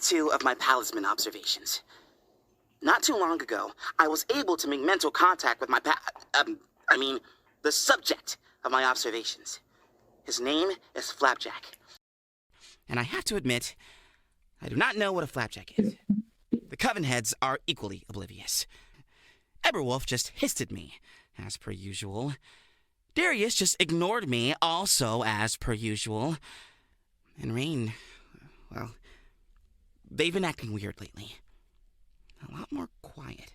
2 of my talisman observations. Not too long ago, I was able to make mental contact with the subject of my observations. His name is Flapjack. And I have to admit, I do not know what a flapjack is. The Covenheads are equally oblivious. Eberwolf just hissed at me, as per usual. Darius just ignored me, also as per usual. And Rain, well, they've been acting weird lately. A lot more quiet.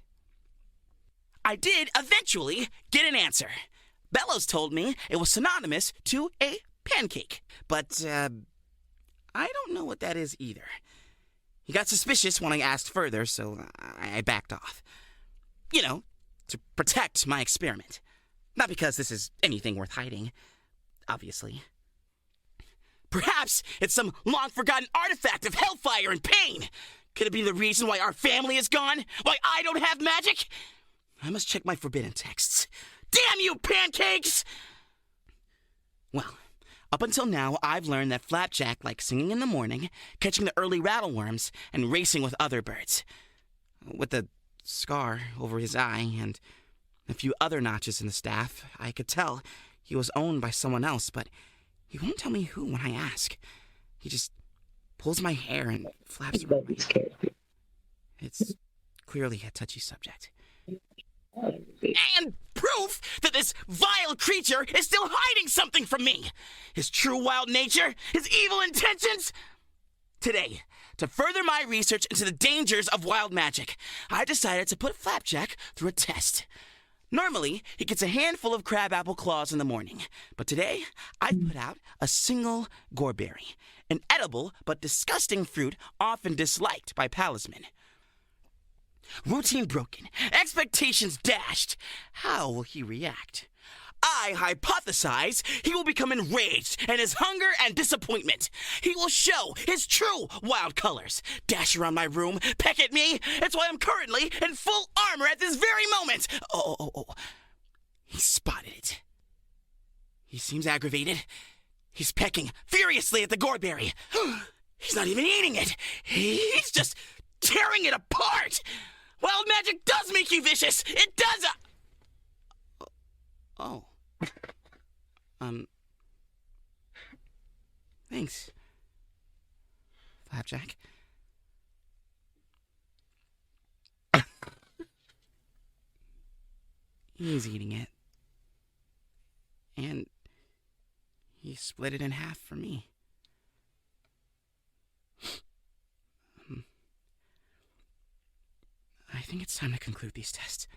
I did eventually get an answer. Bellows told me it was synonymous to a pancake, but I don't know what that is either. He got suspicious when I asked further, so I backed off. You know, to protect my experiment. Not because this is anything worth hiding, obviously. Perhaps it's some long-forgotten artifact of hellfire and pain. Could it be the reason why our family is gone? Why I don't have magic? I must check my forbidden texts. Damn you, pancakes! Well, up until now, I've learned that Flapjack likes singing in the morning, catching the early rattleworms, and racing with other birds. With a scar over his eye and a few other notches in the staff, I could tell he was owned by someone else, but he won't tell me who when I ask. He just pulls my hair and flaps around my head. It's clearly a touchy subject. And proof that this vile creature is still hiding something from me. His true wild nature, his evil intentions. Today, to further my research into the dangers of wild magic, I decided to put Flapjack through a test. Normally, he gets a handful of crabapple claws in the morning, but today, I put out a single goreberry, an edible but disgusting fruit often disliked by palismen. Routine broken, expectations dashed. How will he react? I hypothesize he will become enraged in his hunger and disappointment. He will show his true wild colors, dash around my room, peck at me. It's why I'm currently in full armor at this very moment. Oh. He spotted it. He seems aggravated. He's pecking furiously at the goreberry. He's not even eating it. He's just tearing it apart. Wild magic does make you vicious. It does. Oh. Thanks, Flapjack. He's eating it. And he split it in half for me. I think it's time to conclude these tests.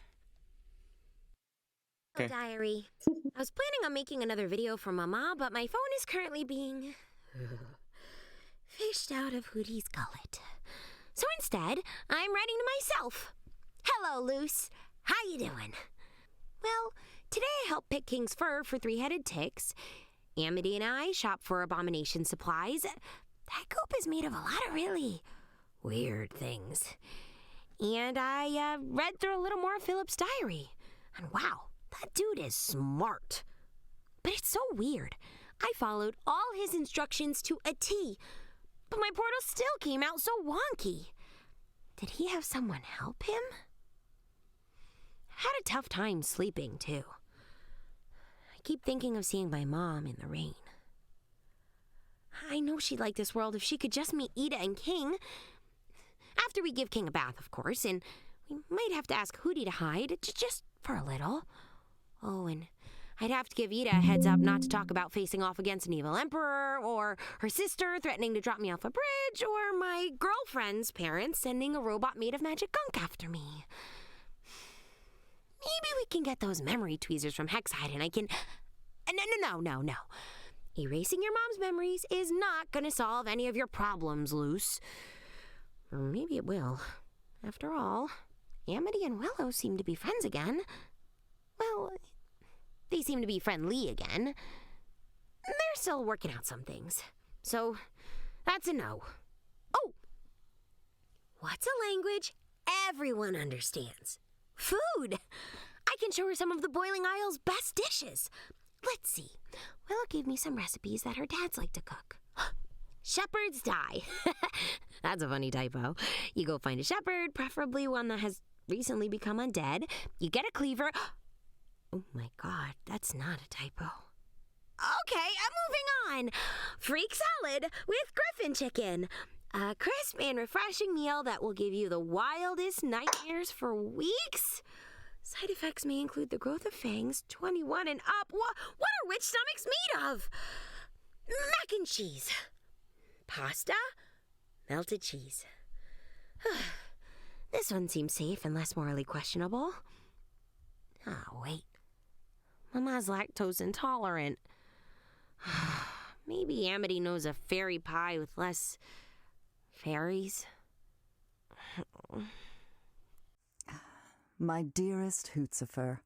Okay. Diary. I was planning on making another video for Mama, but my phone is currently being fished out of Hootie's gullet. So instead, I'm writing to myself. Hello, Luce. How you doing? Well, today I helped pick King's fur for three-headed ticks. Amity and I shop for abomination supplies. That coop is made of a lot of really weird things. And I read through a little more of Philip's diary. And wow, that dude is smart. But it's so weird. I followed all his instructions to a T, but my portal still came out so wonky. Did he have someone help him? Had a tough time sleeping, too. I keep thinking of seeing my mom in the rain. I know she'd like this world if she could just meet Ida and King. After we give King a bath, of course, and we might have to ask Hootie to hide, just for a little. Oh, and I'd have to give Ida a heads up not to talk about facing off against an evil emperor, or her sister threatening to drop me off a bridge, or my girlfriend's parents sending a robot made of magic gunk after me. Maybe we can get those memory tweezers from Hexhide and I can... No. Erasing your mom's memories is not going to solve any of your problems, Luce. Or maybe it will. After all, Amity and Willow seem to be friends again. Well, they seem to be friendly again. They're still working out some things. So, that's a no. Oh! What's a language everyone understands? Food! I can show her some of the Boiling Isle's best dishes. Let's see. Willow gave me some recipes that her dads like to cook. Shepherds die. That's a funny typo. You go find a shepherd, preferably one that has recently become undead. You get a cleaver. Oh my god, that's not a typo. Okay, I'm moving on. Freak salad with griffin chicken. A crisp and refreshing meal that will give you the wildest nightmares for weeks. Side effects may include the growth of fangs, 21 and up. What are witch stomachs made of? Mac and cheese. Pasta? Melted cheese. This one seems safe and less morally questionable. Oh, wait. Mama's lactose intolerant. Maybe Amity knows a fairy pie with less fairies. My dearest Hootzifer,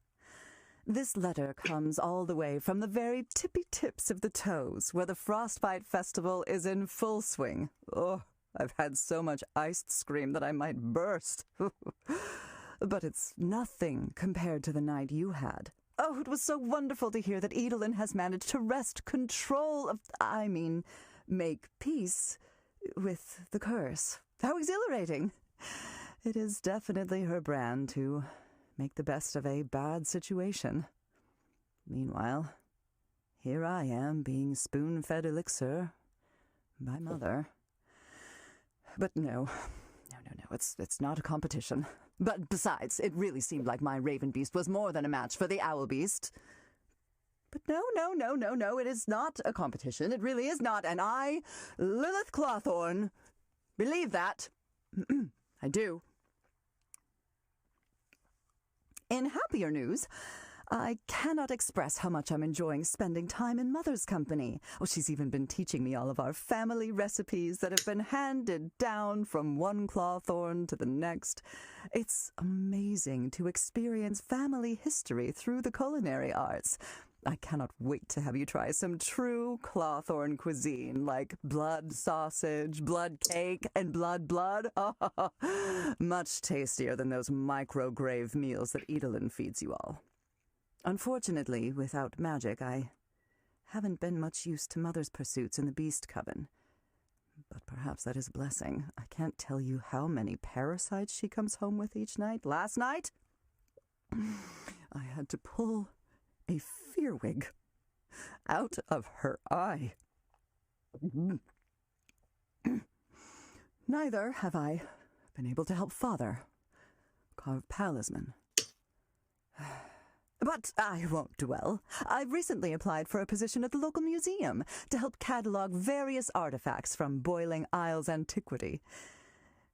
this letter comes all the way from the very tippy tips of the toes, where the Frostbite Festival is in full swing. Oh, I've had so much iced scream that I might burst. But it's nothing compared to the night you had. Oh, it was so wonderful to hear that Edelin has managed to wrest control of, make peace with the curse. How exhilarating! It is definitely her brand to make the best of a bad situation. Meanwhile, here I am being spoon-fed elixir by Mother. But no, it's not a competition. But besides, it really seemed like my Raven Beast was more than a match for the Owl Beast. But no, it is not a competition. It really is not, and I, Lilith Clawthorn, believe that. I do. In happier news, I cannot express how much I'm enjoying spending time in Mother's company. Oh, she's even been teaching me all of our family recipes that have been handed down from one Clawthorn to the next. It's amazing to experience family history through the culinary arts. I cannot wait to have you try some true Clawthorn cuisine, like blood sausage, blood cake, and blood. Much tastier than those micrograve meals that Edelin feeds you all. Unfortunately, without magic, I haven't been much use to Mother's pursuits in the Beast Coven. But perhaps that is a blessing. I can't tell you how many parasites she comes home with each night. Last night, I had to pull a fearwig out of her eye. Neither have I been able to help Father carve palisman. But I won't dwell. I've recently applied for a position at the local museum to help catalog various artifacts from Boiling Isle's antiquity.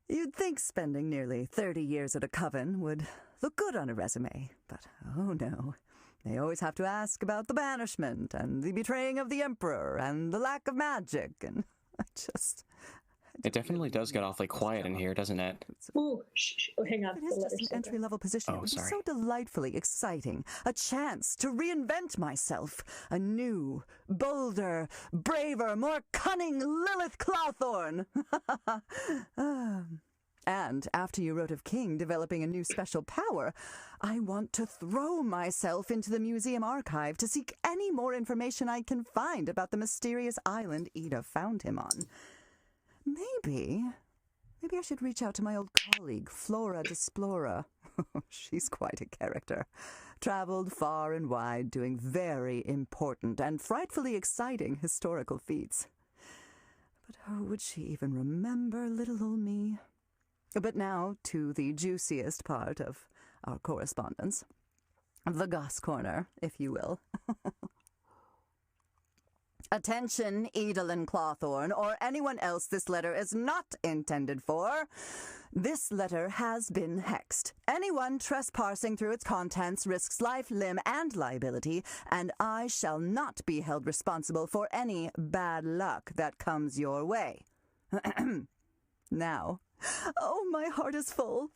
You'd think spending nearly 30 years at a coven would look good on a resume, but oh no. They always have to ask about the banishment and the betraying of the Emperor and the lack of magic, and It definitely does get awfully quiet in here, doesn't it? Ooh, hang on. It is just an entry-level position. Oh, it would be sorry. so delightfully exciting. A chance to reinvent myself. A new, bolder, braver, more cunning Lilith Clawthorn. And after you wrote of King developing a new special power, I want to throw myself into the museum archive to seek any more information I can find about the mysterious island Ida found him on. Maybe I should reach out to my old colleague, Flora Desplora. She's quite a character. Traveled far and wide, doing very important and frightfully exciting historical feats. But would she even remember little old me? But now to the juiciest part of our correspondence. The Goss Corner, if you will. Attention, Edelin Clawthorn, or anyone else this letter is not intended for. This letter has been hexed. Anyone trespassing through its contents risks life, limb, and liability, and I shall not be held responsible for any bad luck that comes your way. Now, oh, my heart is full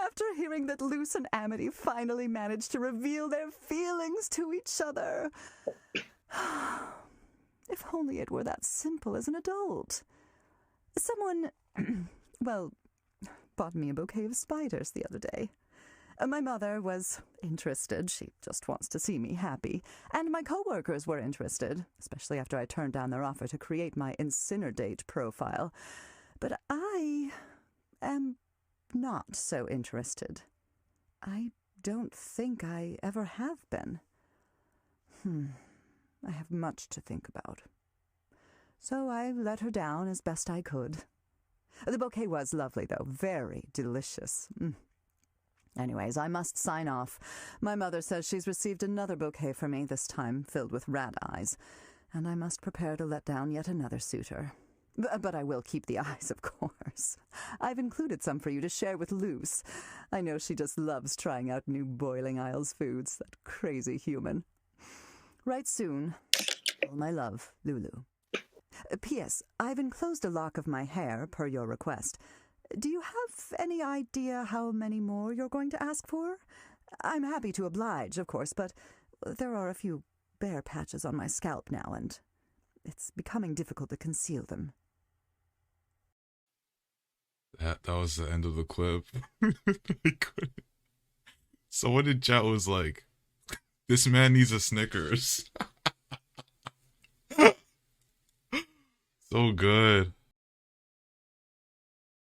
after hearing that Luce and Amity finally managed to reveal their feelings to each other. If only it were that simple as an adult. Someone, bought me a bouquet of spiders the other day. My mother was interested. She just wants to see me happy. And my coworkers were interested, especially after I turned down their offer to create my Incineradate profile. But I am not so interested. I don't think I ever have been. I have much to think about. So I let her down as best I could. The bouquet was lovely, though. Very delicious. Anyways, I must sign off. My mother says she's received another bouquet for me, this time filled with rat eyes, and I must prepare to let down yet another suitor. But I will keep the eyes, of course. I've included some for you to share with Luce. I know she just loves trying out new Boiling Isles foods, that crazy human. Write soon. All my love, Lulu. P.S. I've enclosed a lock of my hair, per your request. Do you have any idea how many more you're going to ask for? I'm happy to oblige, of course, but there are a few bare patches on my scalp now, and it's becoming difficult to conceal them. That was the end of the clip. I couldn't. Someone in chat was like, this man needs a Snickers. So good.